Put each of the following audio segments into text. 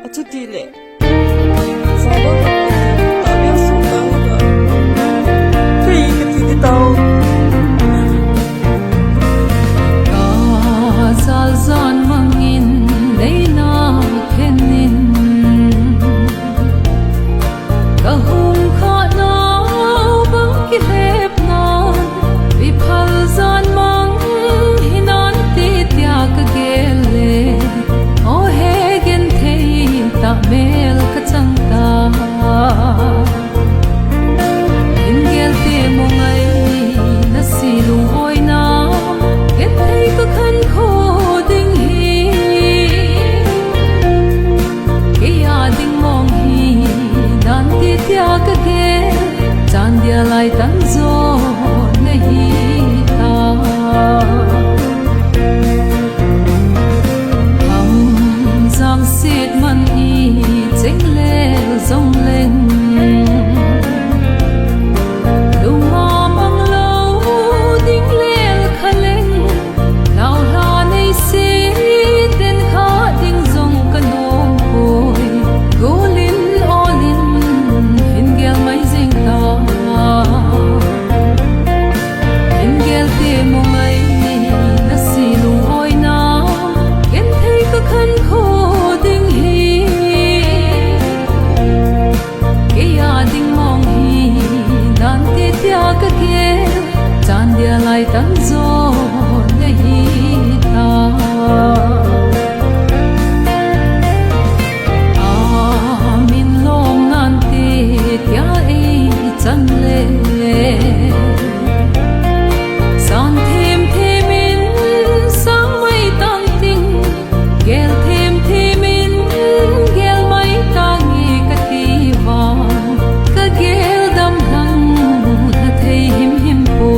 Achutile. Sabo ka tabi suka ka. Hey, katiti tao. Zalzan mangin leina kenin kahung khana bang kilep na viphal zan mang hinan ti tyak gele o he gen thei ta mel ka changta ingel te mongai na silung hoina gen thei ka khan kho ding hi ke ya ding mong hi nan ti tyak ge chan dia lai tan zo nahi ta ham zang sit man i cheng le zong leng lai tan zo nahi ta min long nan te tia ei chan le san thêm themin sang mai tang ting gel thêm themin gel mai tang nge ka ti wa ka gel dam hang na thei him him po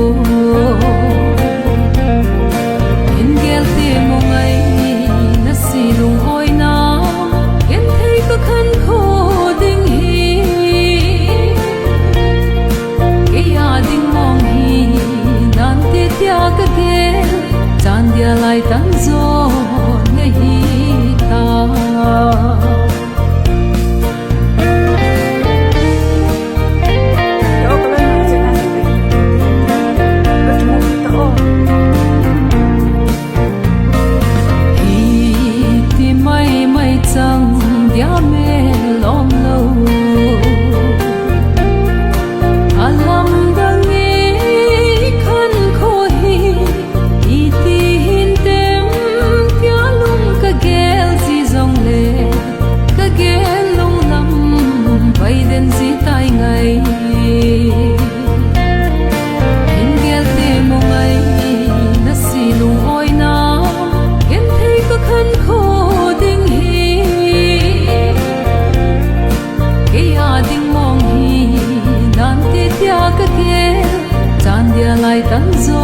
chan dia lai tan zo nahi ta chang dia me lom lo alam dang e khan kho hi iti hin tem tia lung ka gel si zong le ka gel lung lam bai den si tai ngai hin gel te mo ngai na si lung oi na em thei ka khan kho ding ding mong hi nan ti tia ka ke chan dia lai tan zo